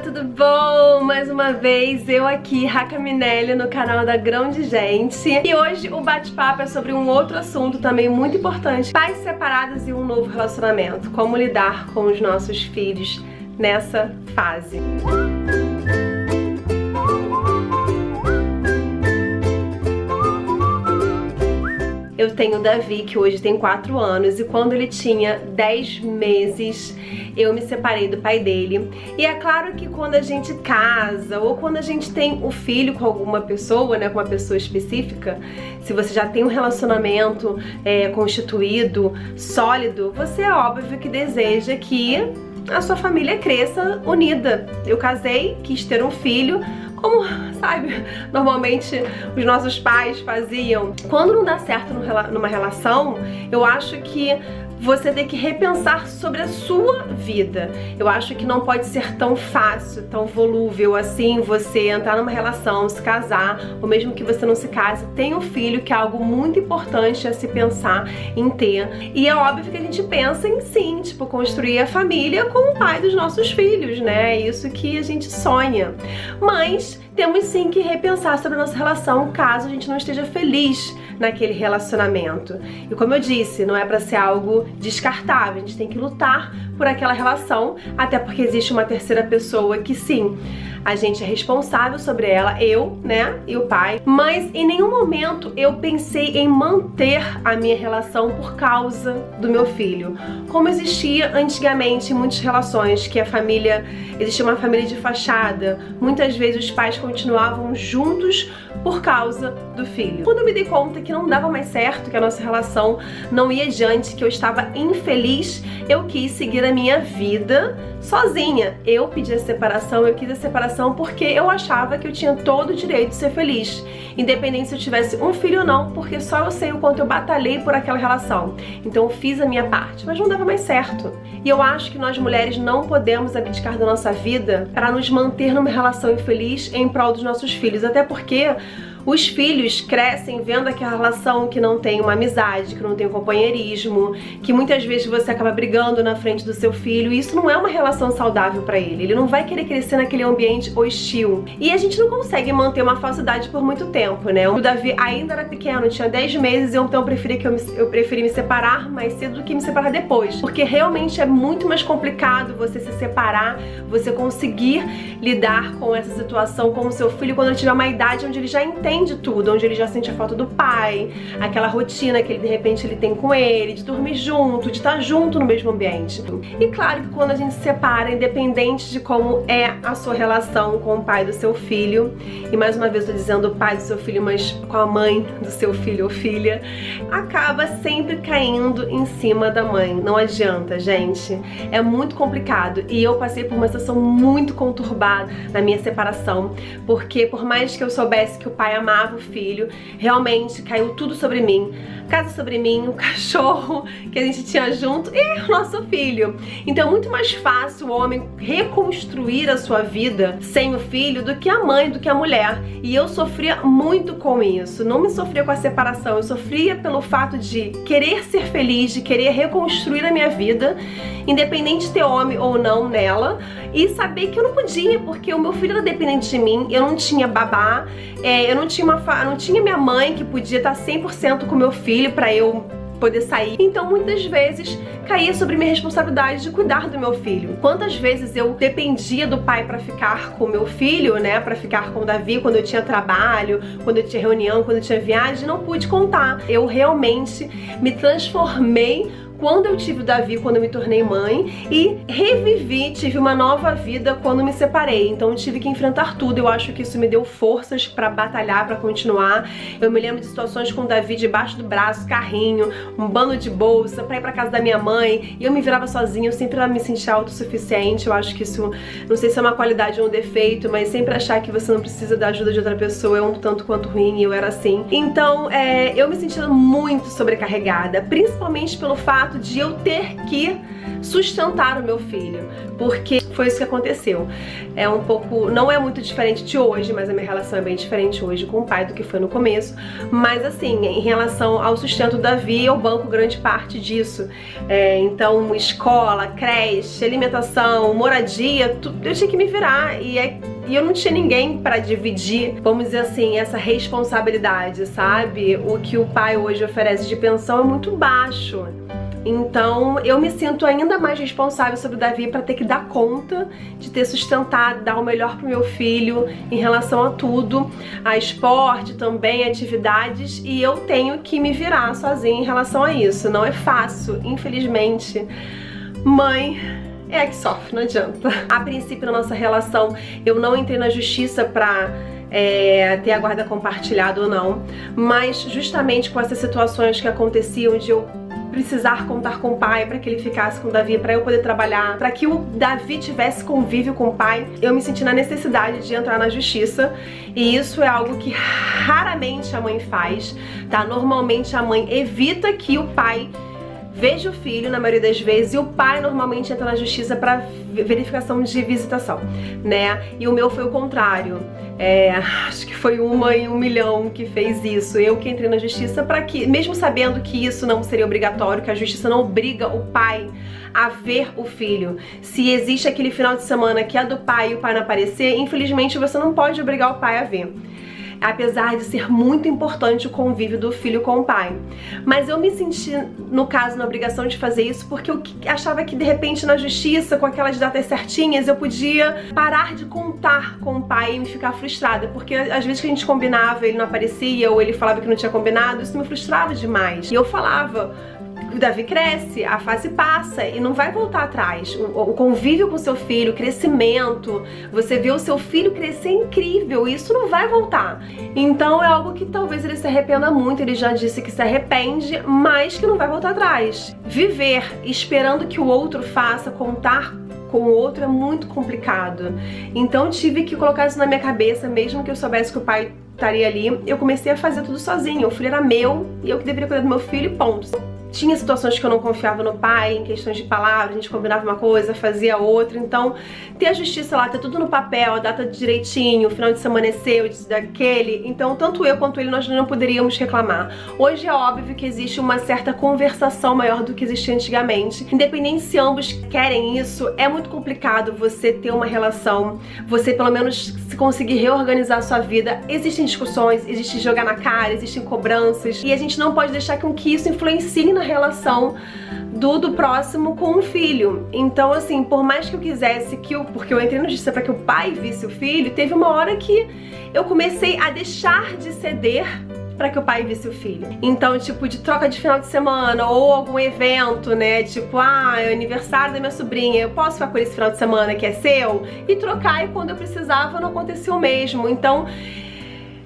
tudo bom? Mais uma vez eu aqui, Raca Minelli, no canal da Grão de Gente. E hoje o bate-papo é sobre um outro assunto também muito importante: pais separados e um novo relacionamento. Como lidar com os nossos filhos nessa fase. Eu tenho o Davi, que hoje tem 4 anos, e quando ele tinha 10 meses, eu me separei do pai dele. E é claro que quando a gente casa, ou quando a gente tem o filho com alguma pessoa, né, com uma pessoa específica, se você já tem um relacionamento constituído, sólido, você é óbvio que deseja que a sua família cresça unida. Eu casei, quis ter um filho, como, sabe, normalmente os nossos pais faziam. Quando não dá certo numa relação, eu acho que você tem que repensar sobre a sua vida. Eu acho que não pode ser tão fácil, tão volúvel assim, você entrar numa relação, se casar, ou mesmo que você não se case, ter um filho, que é algo muito importante a se pensar em ter. E é óbvio que a gente pensa em sim, tipo, construir a família com o pai dos nossos filhos, né? É isso que a gente sonha. Mas temos sim que repensar sobre a nossa relação caso a gente não esteja feliz naquele relacionamento. E como eu disse, não é pra ser algo descartável, a gente tem que lutar por aquela relação, até porque existe uma terceira pessoa que sim, a gente é responsável sobre ela, eu, né, e o pai, mas em nenhum momento eu pensei em manter a minha relação por causa do meu filho, como existia antigamente em muitas relações, que a família, existia uma família de fachada, muitas vezes os pais continuavam juntos por causa do filho. Quando eu me dei conta que não dava mais certo, que a nossa relação não ia adiante, que eu estava infeliz, eu quis seguir a minha vida sozinha. Eu pedi a separação, eu quis a separação porque eu achava que eu tinha todo o direito de ser feliz, independente se eu tivesse um filho ou não, porque só eu sei o quanto eu batalhei por aquela relação. Então eu fiz a minha parte, mas não dava mais certo. E eu acho que nós mulheres não podemos abdicar da nossa vida para nos manter numa relação infeliz em prol dos nossos filhos, até porque os filhos crescem vendo aquela relação que não tem uma amizade, que não tem um companheirismo, que muitas vezes você acaba brigando na frente do seu filho, e isso não é uma relação saudável pra ele. Ele não vai querer crescer naquele ambiente hostil. E a gente não consegue manter uma falsidade por muito tempo, né? O Davi ainda era pequeno, tinha 10 meses, então eu preferi me separar mais cedo do que me separar depois. Porque realmente é muito mais complicado você se separar, você conseguir lidar com essa situação com o seu filho quando ele tiver uma idade onde ele já entende de tudo, onde ele já sente a falta do pai, aquela rotina que ele de repente ele tem com ele, de dormir junto, de estar junto no mesmo ambiente. E claro que quando a gente se separa, independente de como é a sua relação com o pai do seu filho, e mais uma vez eu tô dizendo o pai do seu filho, mas com a mãe do seu filho ou filha, acaba sempre caindo em cima da mãe. Não adianta, gente. É muito complicado. E eu passei por uma situação muito conturbada na minha separação, porque por mais que eu soubesse que o pai amava o filho, realmente caiu tudo sobre mim. Casa sobre mim, o cachorro que a gente tinha junto e o nosso filho. Então é muito mais fácil o homem reconstruir a sua vida sem o filho do que a mãe, do que a mulher. E eu sofria muito com isso. Não me sofria com a separação, eu sofria pelo fato de querer ser feliz, de querer reconstruir a minha vida, independente de ter homem ou não nela, e saber que eu não podia, porque o meu filho era dependente de mim, eu não tinha babá, eu não tinha minha mãe que podia estar 100% com meu filho pra eu poder sair. Então muitas vezes caía sobre minha responsabilidade de cuidar do meu filho. Quantas vezes eu dependia do pai pra ficar com o meu filho, né, pra ficar com o Davi quando eu tinha trabalho, quando eu tinha reunião, quando eu tinha viagem, não pude contar. Eu realmente me transformei quando eu tive o Davi, quando eu me tornei mãe, e revivi, tive uma nova vida quando me separei. Então eu tive que enfrentar tudo. Eu acho que isso me deu forças pra batalhar, pra continuar. Eu me lembro de situações com o Davi debaixo do braço, carrinho, um bando de bolsa, pra ir pra casa da minha mãe, e eu me virava sozinha, eu sempre me sentia autossuficiente. Eu acho que isso, não sei se é uma qualidade ou um defeito, mas sempre achar que você não precisa da ajuda de outra pessoa é um tanto quanto ruim, e eu era assim. Então eu me sentia muito sobrecarregada, principalmente pelo fato fato de eu ter que sustentar o meu filho, porque foi isso que aconteceu. É um pouco, não é muito diferente de hoje, mas a minha relação é bem diferente hoje com o pai do que foi no começo. Mas assim, em relação ao sustento do Davi, eu banco grande parte disso. Então, escola, creche, alimentação, moradia, tudo, eu tinha que me virar e eu não tinha ninguém para dividir, vamos dizer assim, essa responsabilidade, sabe? O que o pai hoje oferece de pensão é muito baixo. Então eu me sinto ainda mais responsável sobre o Davi para ter que dar conta de ter sustentado, dar o melhor pro meu filho em relação a tudo, a esporte também, atividades, e eu tenho que me virar sozinha em relação a isso. Não é fácil, infelizmente. Mãe é a que sofre, não adianta. A princípio, na nossa relação, eu não entrei na justiça pra ter a guarda compartilhada ou não, mas justamente com essas situações que aconteciam de eu precisar contar com o pai para que ele ficasse com o Davi, para eu poder trabalhar, para que o Davi tivesse convívio com o pai, eu me senti na necessidade de entrar na justiça, e isso é algo que raramente a mãe faz, tá? Normalmente a mãe evita que o pai veja o filho, na maioria das vezes, e o pai normalmente entra na justiça para verificação de visitação, né? E o meu foi o contrário. Acho que foi 1 em 1 milhão que fez isso. Eu que entrei na justiça para que, mesmo sabendo que isso não seria obrigatório, que a justiça não obriga o pai a ver o filho. Se existe aquele final de semana que é do pai e o pai não aparecer, infelizmente você não pode obrigar o pai a ver. Apesar de ser muito importante o convívio do filho com o pai. Mas eu me senti, no caso, na obrigação de fazer isso porque eu achava que de repente na justiça, com aquelas datas certinhas, eu podia parar de contar com o pai e me ficar frustrada, porque às vezes que a gente combinava, ele não aparecia ou ele falava que não tinha combinado, isso me frustrava demais. E eu falava: o Davi cresce, a fase passa e não vai voltar atrás. O convívio com seu filho, o crescimento, você vê o seu filho crescer incrível, isso não vai voltar. Então é algo que talvez ele se arrependa muito, ele já disse que se arrepende, mas que não vai voltar atrás. Viver esperando que o outro faça, contar com o outro é muito complicado. Então tive que colocar isso na minha cabeça, mesmo que eu soubesse que o pai estaria ali, eu comecei a fazer tudo sozinha. O filho era meu e eu que deveria cuidar do meu filho e ponto. Tinha situações que eu não confiava no pai, em questões de palavras, a gente combinava uma coisa, fazia outra. Então, ter a justiça lá, ter tudo no papel, a data direitinho, o final de semana é seu, daquele. Então, tanto eu quanto ele, nós não poderíamos reclamar. Hoje é óbvio que existe uma certa conversação maior do que existia antigamente. Independente se ambos querem isso, é muito complicado você ter uma relação, você pelo menos se conseguir reorganizar a sua vida. Existem discussões, existe jogar na cara, existem cobranças, e a gente não pode deixar com que isso influencie na relação do próximo com o filho. Então, assim, por mais que eu quisesse porque eu entrei na justiça para que o pai visse o filho, teve uma hora que eu comecei a deixar de ceder para que o pai visse o filho. Então, tipo, de troca de final de semana ou algum evento, né, tipo, é o aniversário da minha sobrinha, eu posso ficar com ele esse final de semana que é seu? E trocar, e quando eu precisava não aconteceu mesmo. Então,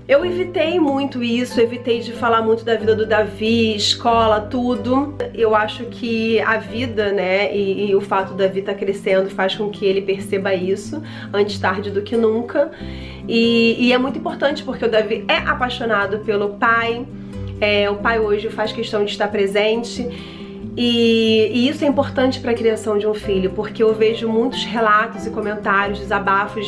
eu evitei muito isso, evitei de falar muito da vida do Davi, escola, tudo. Eu acho que a vida, né, e o fato do Davi estar crescendo faz com que ele perceba isso, antes tarde do que nunca. E é muito importante porque o Davi é apaixonado pelo pai, o pai hoje faz questão de estar presente. E isso é importante para a criação de um filho, porque eu vejo muitos relatos e comentários, desabafos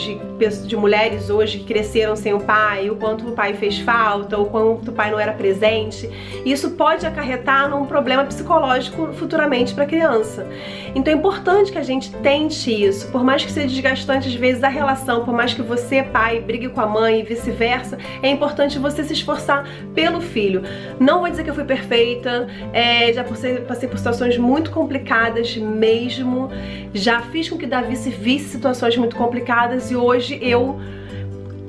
de mulheres hoje que cresceram sem o pai, o quanto o pai fez falta, o quanto o pai não era presente. Isso pode acarretar num problema psicológico futuramente para a criança. Então é importante que a gente tente isso, por mais que seja desgastante às vezes a relação, por mais que você, pai, brigue com a mãe e vice-versa, é importante você se esforçar pelo filho. Não vou dizer que eu fui perfeita, já passei por situações muito complicadas mesmo, já fiz com que Davi se visse situações muito complicadas e hoje eu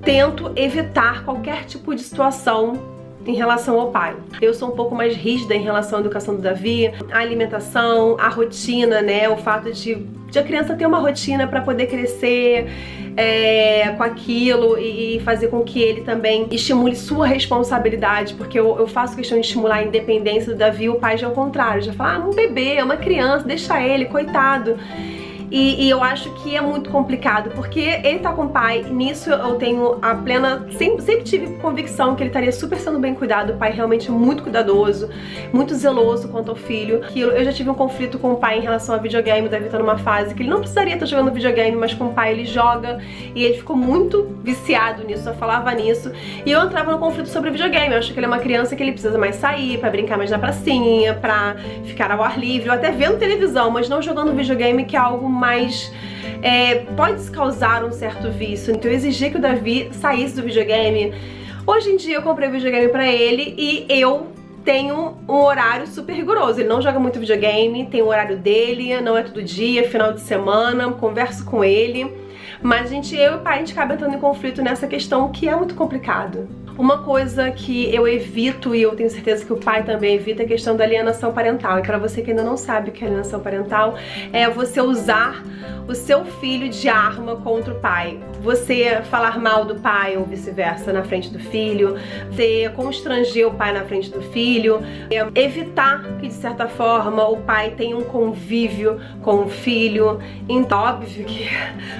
tento evitar qualquer tipo de situação em relação ao pai. Eu sou um pouco mais rígida em relação à educação do Davi, a alimentação, a rotina, né, o fato de a criança ter uma rotina para poder crescer com aquilo e fazer com que ele também estimule sua responsabilidade, porque eu faço questão de estimular a independência do Davi. O pai já é o contrário, já fala, um bebê, é uma criança, deixa ele, coitado. E eu acho que é muito complicado, porque ele tá com o pai, nisso eu tenho a plena... Sempre tive convicção que ele estaria super sendo bem cuidado, o pai realmente é muito cuidadoso, muito zeloso quanto ao filho. Eu já tive um conflito com o pai em relação a videogame, o Davi tá numa fase que ele não precisaria estar jogando videogame, mas com o pai ele joga, e ele ficou muito viciado nisso, só falava nisso, e eu entrava no conflito sobre videogame. Eu acho que ele é uma criança que ele precisa mais sair, pra brincar mais na pracinha, pra ficar ao ar livre, ou até vendo televisão, mas não jogando videogame, que é algo mais... pode causar um certo vício. Então eu exigi que o Davi saísse do videogame. Hoje em dia eu comprei o videogame pra ele e eu tenho um horário super rigoroso. Ele não joga muito videogame, tem o horário dele, não é todo dia, final de semana, converso com ele. Mas eu e o pai, a gente acaba entrando em conflito nessa questão que é muito complicado. Uma coisa que eu evito, e eu tenho certeza que o pai também evita, é a questão da alienação parental. E pra você que ainda não sabe o que é alienação parental, é você usar o seu filho de arma contra o pai. Você falar mal do pai ou vice-versa na frente do filho, você constranger o pai na frente do filho, evitar que de certa forma o pai tenha um convívio com o filho. Então, óbvio que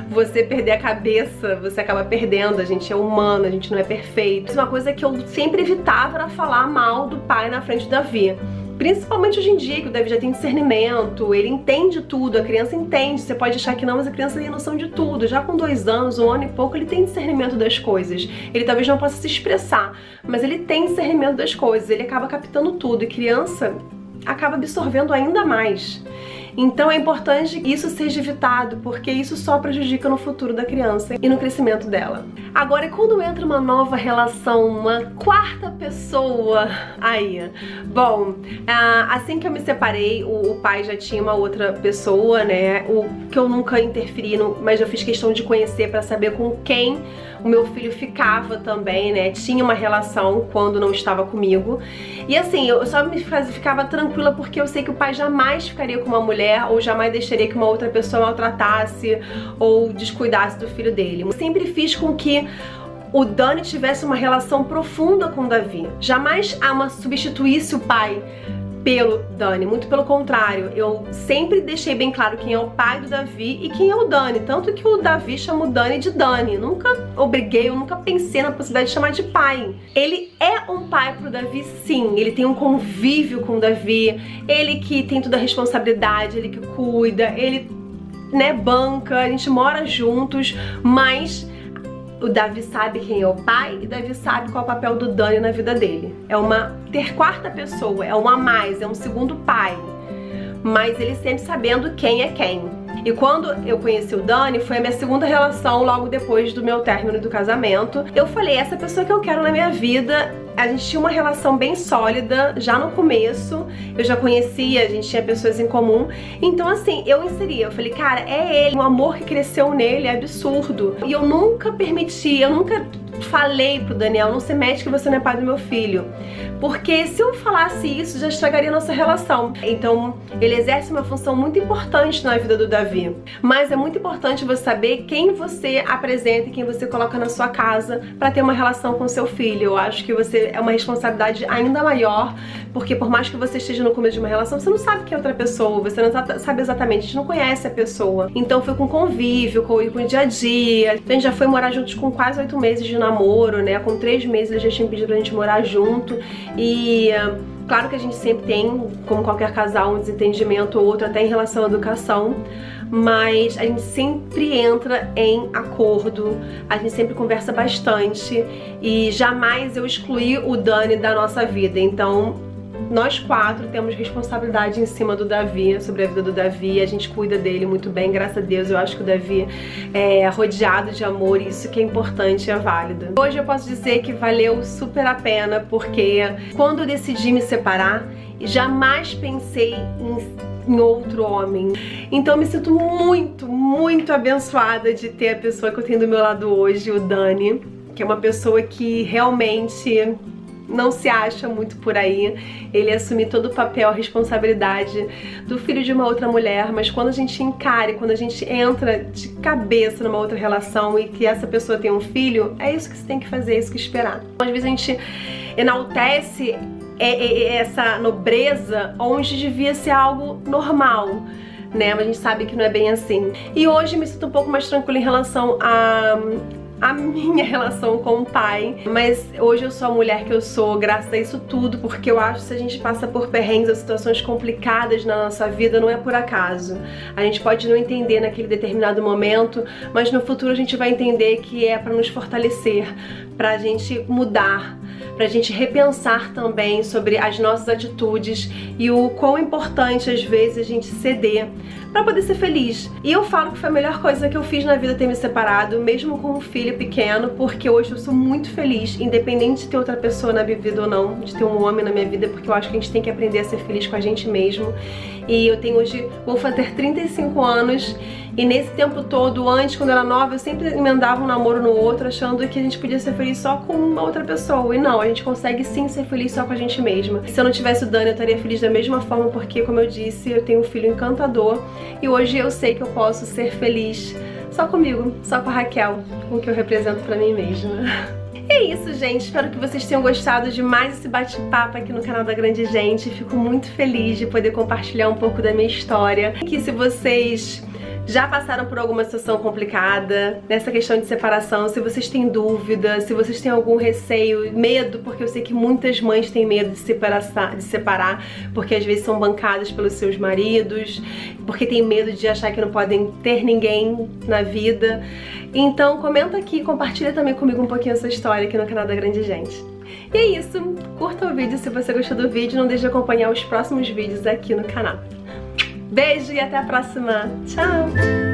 você perder a cabeça, você acaba perdendo, a gente é humano, a gente não é perfeito. Uma coisa que eu sempre evitava era falar mal do pai na frente do Davi. Principalmente hoje em dia, que o Davi já tem discernimento, ele entende tudo, a criança entende. Você pode achar que não, mas a criança tem noção de tudo. Já com 2 anos, 1 ano e pouco, ele tem discernimento das coisas. Ele talvez não possa se expressar, mas ele tem discernimento das coisas, ele acaba captando tudo. E criança acaba absorvendo ainda mais. Então é importante que isso seja evitado, porque isso só prejudica no futuro da criança e no crescimento dela. Agora, quando entra uma nova relação, uma quarta pessoa aí, bom, assim que eu me separei, o pai já tinha uma outra pessoa, né, o que eu nunca interferi, mas eu fiz questão de conhecer pra saber com quem o meu filho ficava também, né, tinha uma relação quando não estava comigo. E assim, eu só ficava tranquila porque eu sei que o pai jamais ficaria com uma mulher ou jamais deixaria que uma outra pessoa maltratasse ou descuidasse do filho dele. Eu sempre fiz com que o Dani tivesse uma relação profunda com o Davi. Jamais substituísse o pai pelo Dani, muito pelo contrário. Eu sempre deixei bem claro quem é o pai do Davi e quem é o Dani, tanto que o Davi chama o Dani de Dani. Nunca obriguei, eu nunca pensei na possibilidade de chamar de pai. Ele é um pai pro Davi, sim, ele tem um convívio com o Davi, ele que tem toda a responsabilidade, ele que cuida, ele, né, banca, a gente mora juntos, mas o Davi sabe quem é o pai e o Davi sabe qual é o papel do Dani na vida dele. É uma quarta pessoa, é um a mais, é um segundo pai. Mas ele sempre sabendo quem é quem. E quando eu conheci o Dani, foi a minha segunda relação logo depois do meu término do casamento. Eu falei, essa pessoa que eu quero na minha vida. A gente tinha uma relação bem sólida já no começo, eu já conhecia, a gente tinha pessoas em comum. Então assim, eu inseria, eu falei, cara, é ele, o amor que cresceu nele é absurdo. E eu nunca permiti, eu nunca falei pro Daniel, não se mete que você não é pai do meu filho. Porque se eu falasse isso, já estragaria a nossa relação. Então, ele exerce uma função muito importante na vida do Davi. Mas é muito importante você saber quem você apresenta e quem você coloca na sua casa pra ter uma relação com seu filho. Eu acho que é uma responsabilidade ainda maior, porque por mais que você esteja no começo de uma relação, você não sabe quem é outra pessoa, você não sabe exatamente, a gente não conhece a pessoa. Então foi com convívio, com o dia a dia. Então, a gente já foi morar juntos com quase 8 meses de namoro, né? Com 3 meses ele já tinha pedido pra gente morar junto. E claro que a gente sempre tem, como qualquer casal, um desentendimento ou outro, até em relação à educação, mas a gente sempre entra em acordo, a gente sempre conversa bastante e jamais eu excluí o Dani da nossa vida. Então nós 4 temos responsabilidade em cima do Davi, sobre a vida do Davi, a gente cuida dele muito bem, graças a Deus. Eu acho que o Davi é rodeado de amor e isso que é importante e é válido. Hoje eu posso dizer que valeu super a pena, porque quando eu decidi me separar, jamais pensei em outro homem. Então eu me sinto muito, muito abençoada de ter a pessoa que eu tenho do meu lado hoje, o Dani, que é uma pessoa que realmente não se acha muito por aí. Ele assume todo o papel, a responsabilidade do filho de uma outra mulher, mas quando a gente encara e quando a gente entra de cabeça numa outra relação e que essa pessoa tem um filho, é isso que você tem que fazer, é isso que esperar. Às vezes a gente enaltece essa nobreza onde devia ser algo normal. né? Mas a gente sabe que não é bem assim. E hoje me sinto um pouco mais tranquila em relação a minha relação com o pai, mas hoje eu sou a mulher que eu sou graças a isso tudo, porque eu acho que se a gente passa por perrengues ou situações complicadas na nossa vida, não é por acaso. A gente pode não entender naquele determinado momento, mas no futuro a gente vai entender que é para nos fortalecer, pra gente mudar, pra gente repensar também sobre as nossas atitudes e o quão importante às vezes a gente ceder pra poder ser feliz. E eu falo que foi a melhor coisa que eu fiz na vida ter me separado, mesmo com um filho pequeno, porque hoje eu sou muito feliz, independente de ter outra pessoa na minha vida ou não, de ter um homem na minha vida, porque eu acho que a gente tem que aprender a ser feliz com a gente mesmo. E eu tenho hoje, vou fazer 35 anos, e nesse tempo todo, antes, quando eu era nova, eu sempre emendava um namoro no outro, achando que a gente podia ser feliz só com uma outra pessoa. E não, a gente consegue sim ser feliz só com a gente mesma. Se eu não tivesse o Dani, eu estaria feliz da mesma forma, porque, como eu disse, eu tenho um filho encantador, e hoje eu sei que eu posso ser feliz só comigo, só com a Raquel, com o que eu represento pra mim mesma. É isso, gente. Espero que vocês tenham gostado de mais esse bate-papo aqui no canal da Grande Gente. Fico muito feliz de poder compartilhar um pouco da minha história. E que se vocês já passaram por alguma situação complicada nessa questão de separação, se vocês têm dúvida, se vocês têm algum receio, medo, porque eu sei que muitas mães têm medo de separar, porque às vezes são bancadas pelos seus maridos, porque têm medo de achar que não podem ter ninguém na vida. Então comenta aqui, compartilha também comigo um pouquinho a sua história aqui no canal da Grande Gente. E é isso, curta o vídeo se você gostou do vídeo, não deixe de acompanhar os próximos vídeos aqui no canal. Beijo e até a próxima. Tchau!